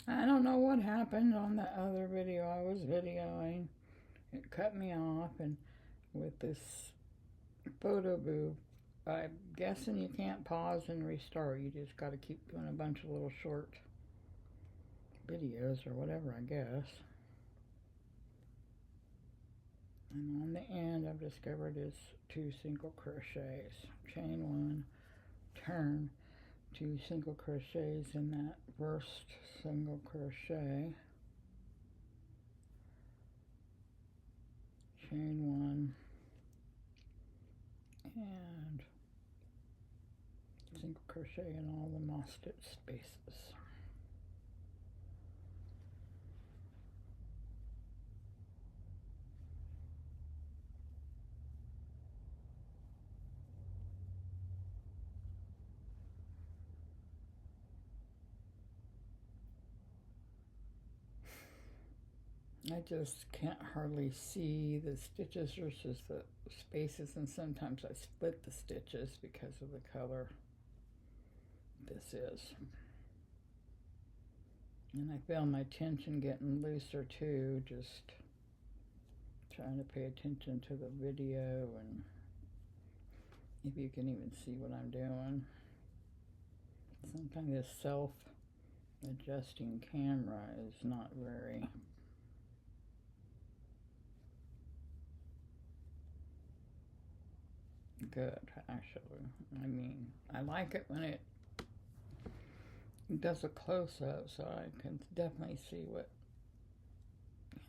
I don't know what happened on the other video I was videoing. It cut me off, and with this photo booth, I'm guessing you can't pause and restart. You just got to keep doing a bunch of little short videos or whatever, I guess. And on the end, I've discovered is 2 single crochets. Chain 1, turn, 2 single crochets in that first single crochet, chain 1, and single crochet in all the moss-stitch spaces. I just can't hardly see the stitches versus the spaces, and sometimes I split the stitches because of the color this is. And I feel my tension getting looser too, just trying to pay attention to the video and if you can even see what I'm doing. Sometimes this self-adjusting camera is not very good, actually. I mean, I like it when it does a close-up, so I can definitely see what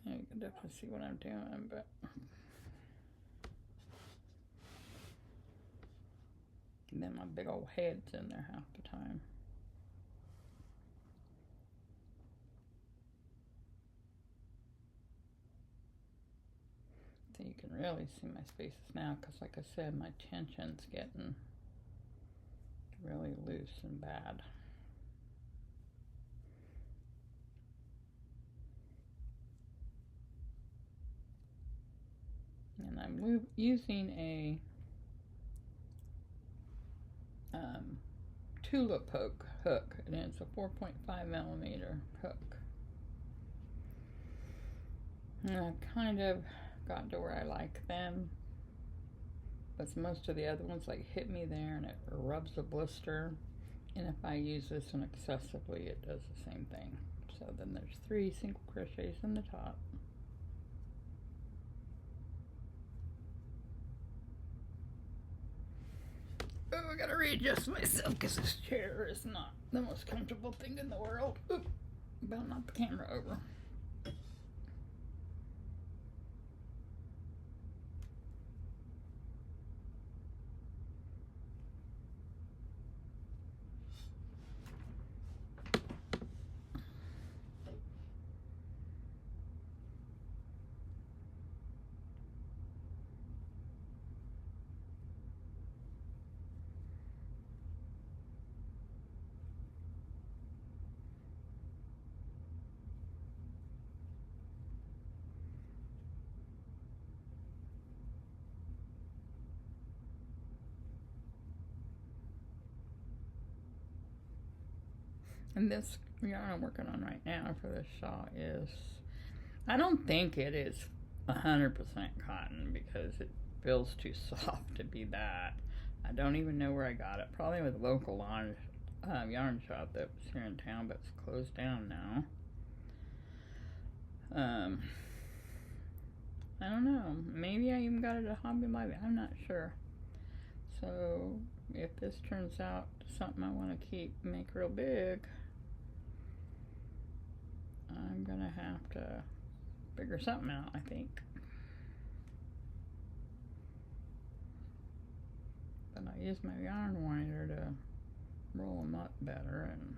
you can definitely see what I'm doing, but then my big old head's in there half the time. So you can really see my spaces now, because like I said, my tension's getting really loose and bad. And I'm using a tulip hook, and it's a 4.5mm hook. And I've kind of gotten to where I like them, but most of the other ones like hit me there and it rubs a blister, and if I use this one excessively it does the same thing. So then there's 3 single crochets in the top. Oh, I gotta readjust myself because this chair is not the most comfortable thing in the world. Oop, about knocked the camera over. And this yarn I'm working on right now for this shawl is, I don't think it is 100% cotton because it feels too soft to be that. I don't even know where I got it. Probably with a local yarn shop that was here in town, but it's closed down now. I don't know. Maybe I even got it at Hobby Lobby. I'm not sure. So if this turns out something I want to keep, make real big, I'm gonna have to figure something out, I think. But I use my yarn winder to roll them up better, and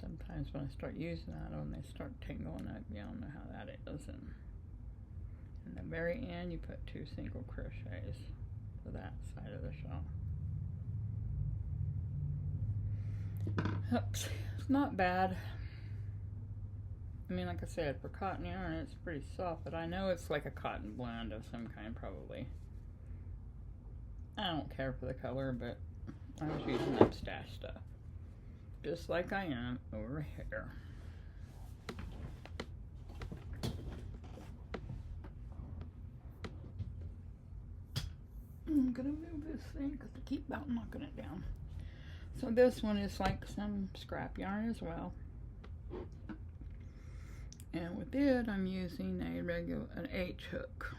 sometimes when I start using that one, they start tingling up. You don't know how that is. And in the very end, you put 2 single crochets for that side of the shawl. Oops, it's not bad. I mean, like I said, for cotton yarn, it's pretty soft, but I know it's like a cotton blend of some kind, probably. I don't care for the color, but I was using up stash stuff. just like I am over here. I'm gonna move this thing because I keep about knocking it down. So this one is like some scrap yarn as well. And with it, I'm using an H hook.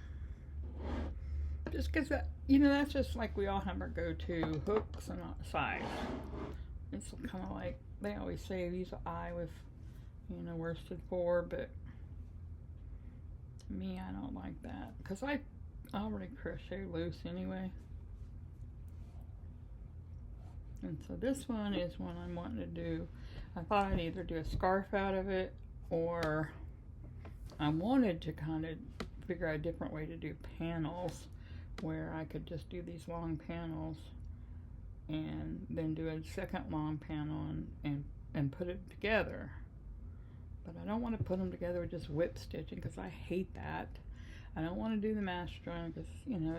Just because that, you know, that's just like we all have our go-to hooks and size. It's kind of like, they always say use an I with, you know, worsted for, but to me, I don't like that. Because I already crochet loose anyway. And so this one is one I'm wanting to do. I thought I'd either do a scarf out of it, or I wanted to kind of figure out a different way to do panels where I could just do these long panels and then do a second long panel and put it together. But I don't want to put them together with just whip stitching because I hate that. I don't want to do the master join because, you know,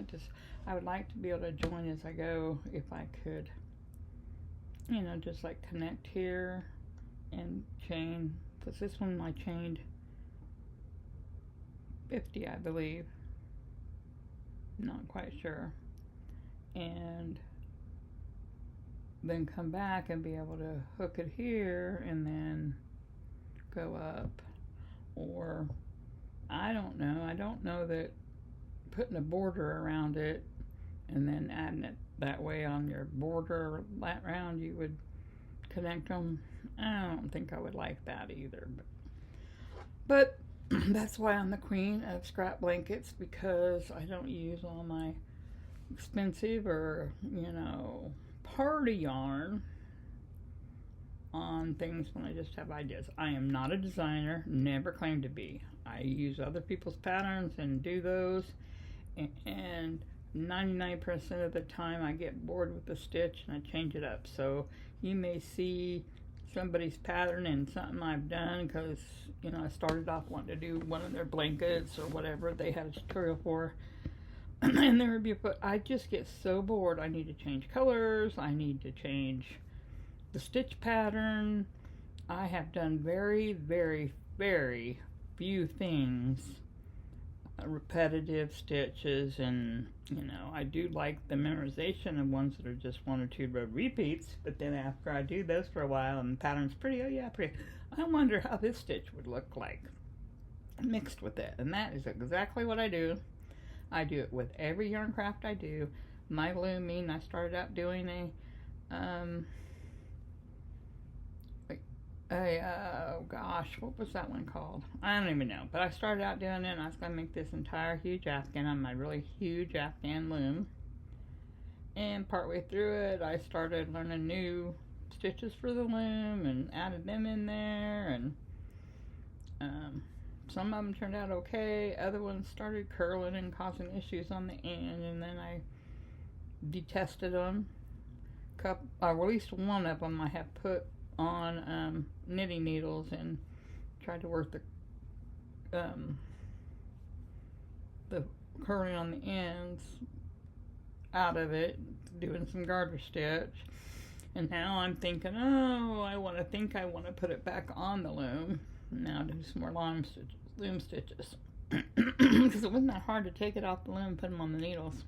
I would like to be able to join as I go if I could, you know, just like connect here and chain, because this one I chained 50, I believe, not quite sure, and then come back and be able to hook it here and then go up. Or I don't know that putting a border around it and then adding it that way on your border round you would connect them. I don't think I would like that either, but that's why I'm the queen of scrap blankets, because I don't use all my expensive or, you know, party yarn on things when I just have ideas. I am not a designer, never claimed to be. I use other people's patterns and do those, and 99% of the time I get bored with the stitch and I change it up. So you may see somebody's pattern and something I've done because, you know, I started off wanting to do one of their blankets or whatever they had a tutorial for and there would be, but I just get so bored. I need to change colors, I need to change the stitch pattern. I have done very, very, very few things, repetitive stitches, and, you know, I do like the memorization of ones that are just one or two row repeats, but then after I do those for a while and the pattern's pretty, oh yeah, pretty, I wonder how this stitch would look like mixed with it. And that is exactly what I do. I do it with every yarn craft I do. My looming, I started out doing oh gosh, what was that one called? I don't even know, but I started out doing it and I was going to make this entire huge afghan on my really huge afghan loom. And partway through it, I started learning new stitches for the loom and added them in there, and some of them turned out okay, other ones started curling and causing issues on the end, and then I detested them. At least one of them I have put on knitting needles and tried to work the curling on the ends out of it, doing some garter stitch. And now I'm thinking, oh, I want to put it back on the loom. Now do some more loom stitches because it wasn't that hard to take it off the loom and put them on the needles.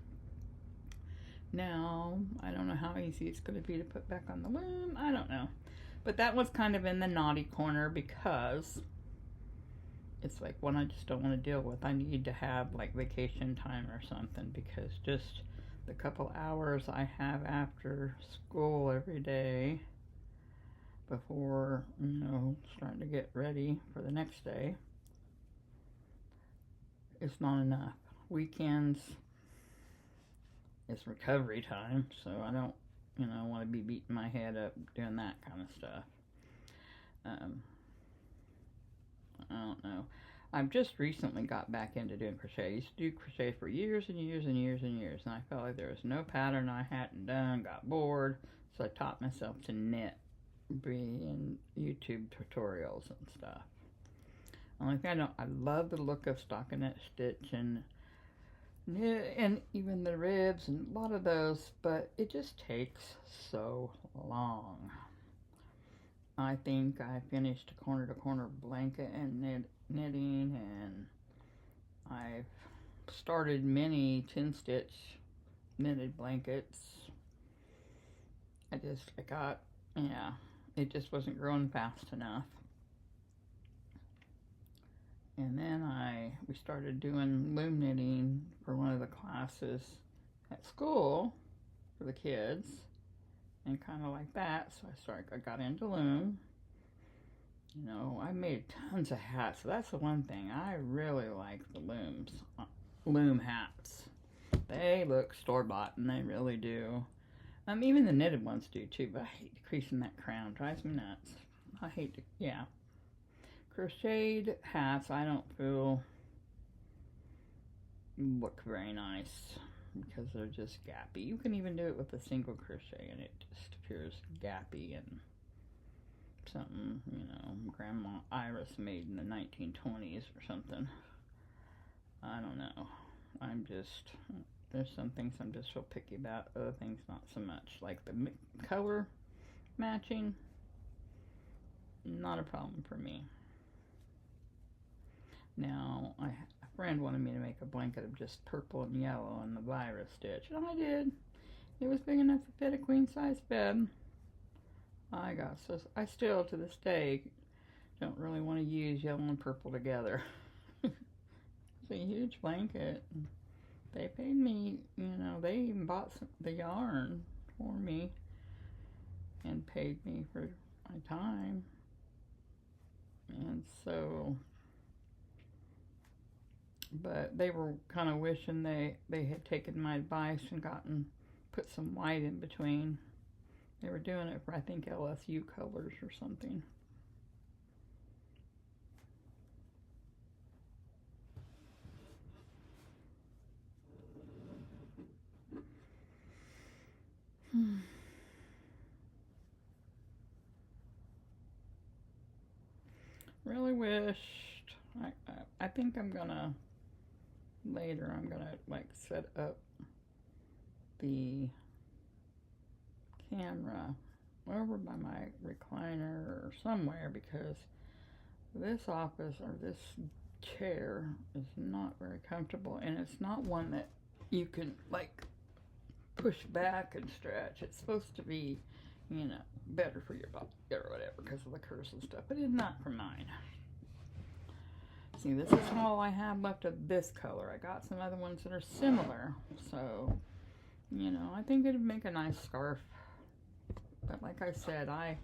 Now I don't know how easy it's going to be to put back on the loom. I don't know, but that was kind of in the naughty corner because it's like one I just don't want to deal with. I need to have like vacation time or something, because just the couple hours I have after school every day before, you know, starting to get ready for the next day, it's not enough. Weekends is recovery time, so I don't, you know, want to be beating my head up doing that kind of stuff. I don't know. I've just recently got back into doing crochet. I used to do crochet for years and years and years and years, and I felt like there was no pattern I hadn't done, got bored, so I taught myself to knit, in YouTube tutorials and stuff. Only thing I love the look of stockinette stitch and knit, and even the ribs and a lot of those, but it just takes so long. I think I finished a corner to corner blanket and knitting, and I've started many 10-stitch knitted blankets. I got, yeah, it just wasn't growing fast enough. And then we started doing loom knitting for one of the classes at school for the kids, and kind of like that. So I got into loom. You know, I made tons of hats. So that's the one thing I really like, the loom hats. They look store-bought, and they really do. Even the knitted ones do too, but I hate decreasing that crown. It drives me nuts. I hate to, yeah. Crocheted hats, I don't feel look very nice because they're just gappy. You can even do it with a single crochet and it just appears gappy and something, you know, Grandma Iris made in the 1920s or something. I don't know. There's some things I'm just real picky about, other things not so much. Like the color matching, not a problem for me. Now, a friend wanted me to make a blanket of just purple and yellow and the virus stitch, and I did. It was big enough to fit a queen-size bed. I still, to this day, don't really want to use yellow and purple together. It's a huge blanket. They paid me, you know, they even bought the yarn for me and paid me for my time. And so, but they were kind of wishing they had taken my advice and put some white in between. They were doing it for, I think, LSU colors or something. Really wished. I think I'm gonna like set up the camera over by my recliner or somewhere, because this office or this chair is not very comfortable, and it's not one that you can like push back and stretch. It's supposed to be, you know, better for your body or whatever because of the curves and stuff, but it's not for mine. See, this is all I have left of this color. I got some other ones that are similar, so, you know, I think it'd make a nice scarf. But like I said, it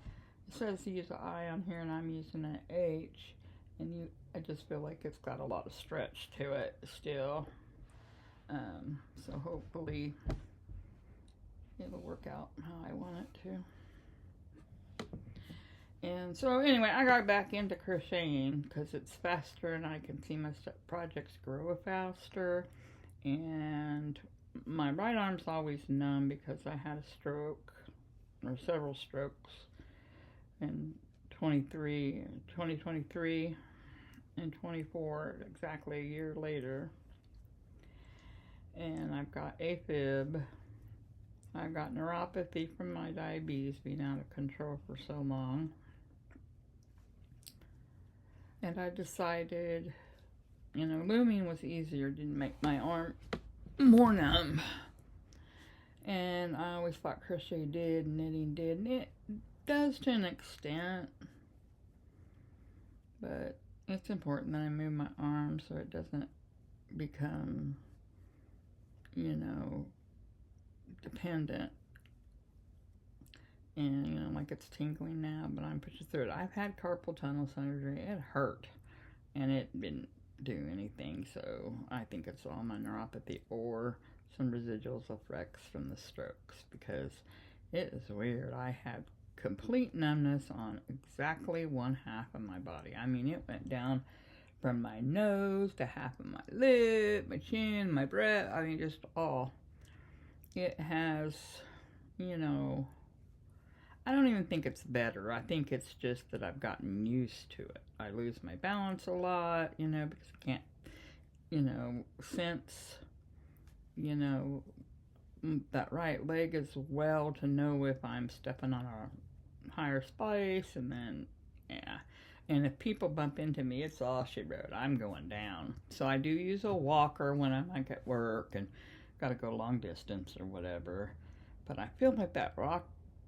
says to use an I on here, and I'm using an H, and I just feel like it's got a lot of stretch to it still. So hopefully it'll work out how I want it to. And so anyway, I got back into crocheting because it's faster and I can see my projects grow faster. And my right arm's always numb because I had a stroke, or several strokes, in 2023 and 24, exactly a year later. And I've got AFib. I've got neuropathy from my diabetes being out of control for so long. And I decided, you know, looming was easier, didn't make my arm more numb. And I always thought crochet did, knitting did, and it does to an extent. But it's important that I move my arm so it doesn't become, you know, dependent. And, you know, like it's tingling now, but I'm pushing through it. I've had carpal tunnel surgery. It hurt, and it didn't do anything, so I think it's all my neuropathy or some residuals effects from the strokes, because it is weird. I had complete numbness on exactly one half of my body. I mean, it went down from my nose to half of my lip, my chin, my breath. I mean, just all. It has, you know, I don't even think it's better. I think it's just that I've gotten used to it. I lose my balance a lot, you know, because I can't, you know, sense, you know, that right leg as well to know if I'm stepping on a higher spice, and then, yeah. And if people bump into me, it's all she wrote. I'm going down. So I do use a walker when I'm like at work and got to go long distance or whatever. But I feel like that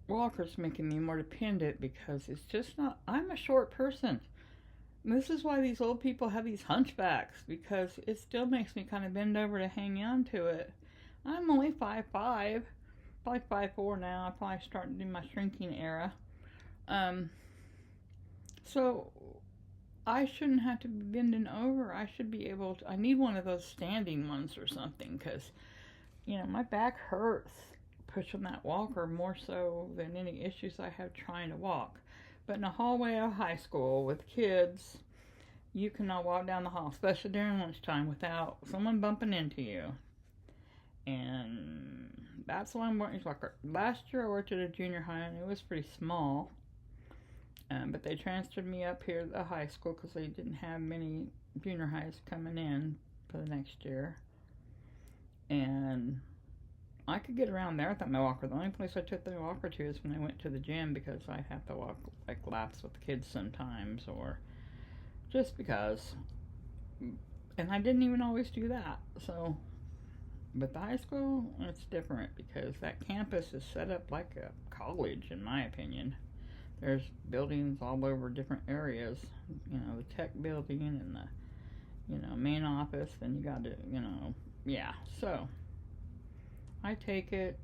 walker's making me more dependent because it's just not, I'm a short person. This is why these old people have these hunchbacks, because it still makes me kind of bend over to hang on to it. I'm only 5'5", probably 5'4" now. I'm probably starting to do my shrinking era. So I shouldn't have to be bending over. I should be able to, I need one of those standing ones or something, because, you know, my back hurts pushing that walker more so than any issues I have trying to walk. But in a hallway of high school with kids, you cannot walk down the hall, especially during lunchtime, without someone bumping into you. And that's why I'm wearing a walker. Last year I worked at a junior high, and it was pretty small. But they transferred me up here to the high school because they didn't have many junior highs coming in for the next year. And I could get around there without my walker. The only place I took the walker to is when I went to the gym, because I have to walk like laps with the kids sometimes, or just because. And I didn't even always do that. So, but the high school, it's different because that campus is set up like a college, in my opinion. There's buildings all over different areas. You know, the tech building and the, you know, main office. Then you got to, you know, yeah. So I take it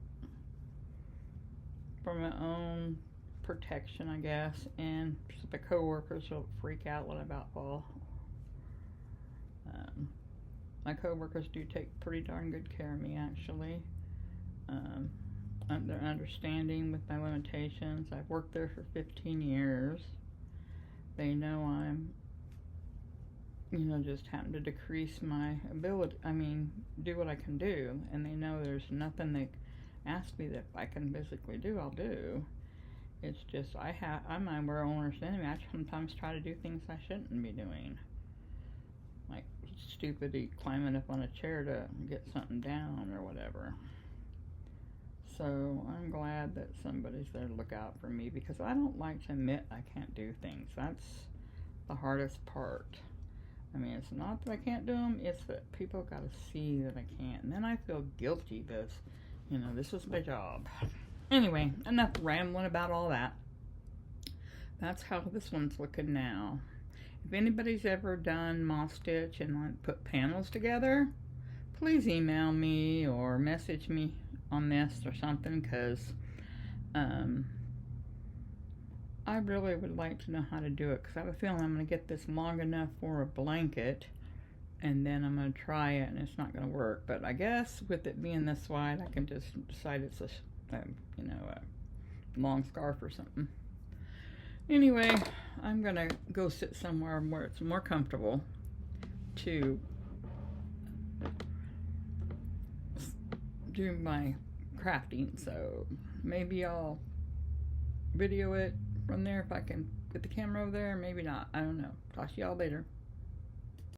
for my own protection, I guess, and so the coworkers will freak out when I about fall. My coworkers do take pretty darn good care of me, actually. They're understanding with my limitations. I've worked there for 15 years. They know I'm, you know, just happen to decrease my ability. I mean, do what I can do, and they know there's nothing they ask me that I can physically do, I'll do. It's just I'm my worst worst enemy. I sometimes try to do things I shouldn't be doing, like stupidly climbing up on a chair to get something down or whatever. So I'm glad that somebody's there to look out for me, because I don't like to admit I can't do things. That's the hardest part. I mean, it's not that I can't do them, it's that people got to see that I can't. And then I feel guilty because, you know, this is my job. Anyway, enough rambling about all that. That's how this one's looking now. If anybody's ever done moss stitch and like put panels together, please email me or message me on this or something, because I really would like to know how to do it, because I have a feeling I'm going to get this long enough for a blanket, and then I'm going to try it and it's not going to work. But I guess with it being this wide, I can just decide it's a you know, a long scarf or something. Anyway, I'm going to go sit somewhere where it's more comfortable to do my crafting, so maybe I'll video it from there if I can get the camera over there, maybe not, I don't know. Talk to y'all later.